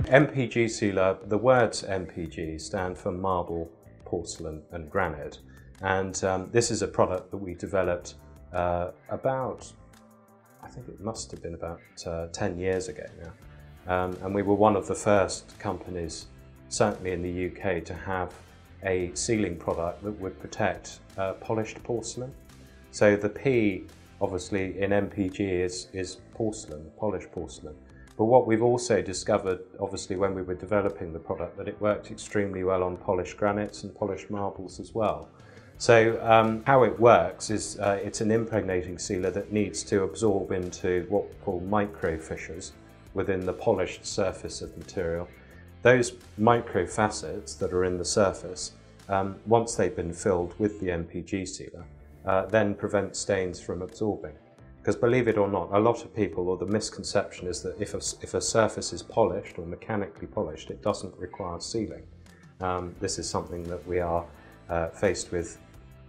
MPG sealer, the words MPG stand for marble, porcelain and granite. And this is a product that we developed about, I think it must have been about 10 years ago now. And we were one of the first companies, certainly in the UK, to have a sealing product that would protect polished porcelain. So the P, obviously, in MPG is porcelain, polished porcelain. But what we've also discovered, obviously, when we were developing the product, that it worked extremely well on polished granites and polished marbles as well. So how it works is it's an impregnating sealer that needs to absorb into what we call micro-fissures within the polished surface of the material. Those micro-facets that are in the surface, once they've been filled with the MPG sealer, then prevent stains from absorbing. Because believe it or not, a lot of people, or the misconception is that if a surface is polished or mechanically polished, it doesn't require sealing. This is something that we are faced with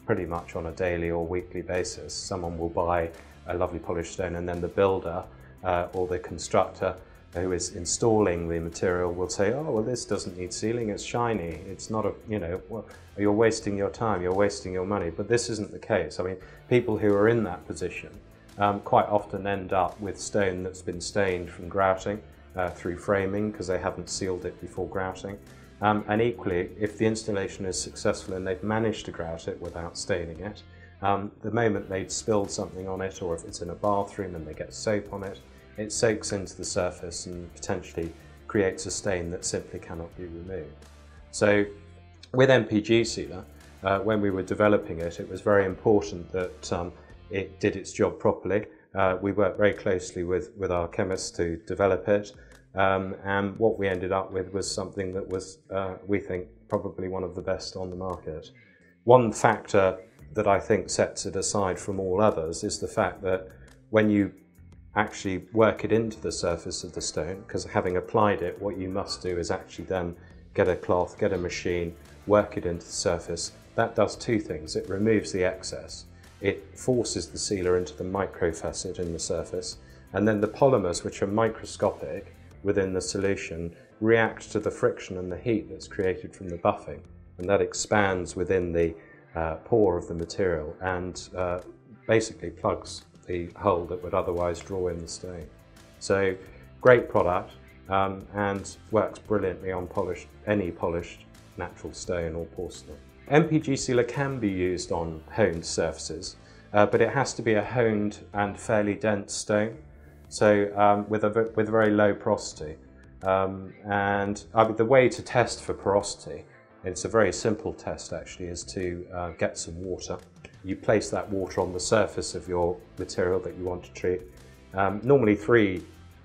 pretty much on a daily or weekly basis. Someone will buy a lovely polished stone, and then the builder or the constructor who is installing the material will say, oh, well, this doesn't need sealing, it's shiny, it's not a, you know, well, you're wasting your time, you're wasting your money. But this isn't the case. I mean, people who are in that position quite often end up with stone that's been stained from grouting through framing because they haven't sealed it before grouting. And equally, if the installation is successful and they've managed to grout it without staining it, the moment they've spilled something on it, or if it's in a bathroom and they get soap on it, it soaks into the surface and potentially creates a stain that simply cannot be removed. So with MPG sealer, when we were developing it, it was very important that it did its job properly. We worked very closely with our chemists to develop it. And what we ended up with was something that was, we think, probably one of the best on the market. One factor that I think sets it aside from all others is the fact that when you actually work it into the surface of the stone, because having applied it, what you must do is actually then get a cloth, get a machine, work it into the surface. That does two things. It removes the excess. It forces the sealer into the microfacet in the surface, and then the polymers, which are microscopic within the solution, react to the friction and the heat that's created from the buffing, and that expands within the pore of the material and basically plugs the hole that would otherwise draw in the stain. So great product and works brilliantly on any polished natural stone or porcelain. MPG sealer can be used on honed surfaces, but it has to be a honed and fairly dense stone, so with very low porosity. The way to test for porosity, it's a very simple test actually, is to get some water. You place that water on the surface of your material that you want to treat, normally 3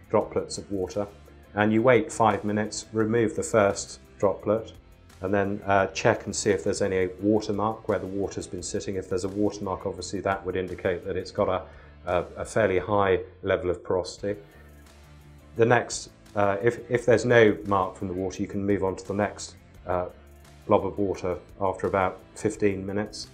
droplets of water, and you wait 5 minutes, remove the first droplet, and then check and see if there's any watermark where the water's been sitting. If there's a watermark, obviously that would indicate that it's got a fairly high level of porosity. The next, if there's no mark from the water, you can move on to the next blob of water after about 15 minutes.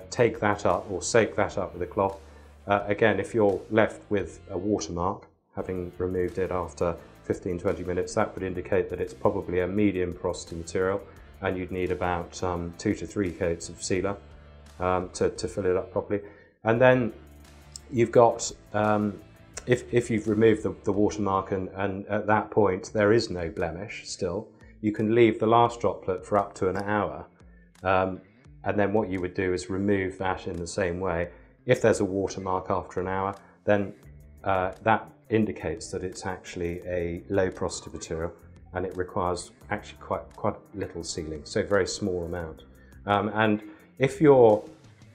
Take that up or soak that up with a cloth. Again, if you're left with a watermark, having removed it after 15-20 minutes, that would indicate that it's probably a medium porosity material, and you'd need about 2 to 3 coats of sealer to fill it up properly. And then you've got, if you've removed the watermark and at that point there is no blemish still, you can leave the last droplet for up to an hour. And then what you would do is remove that in the same way. If there's a watermark after an hour, then that indicates that it's actually a low porosity material, and it requires actually quite little sealing, so a very small amount. And if your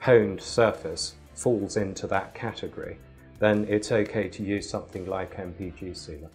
honed surface falls into that category, then it's okay to use something like MPG sealer.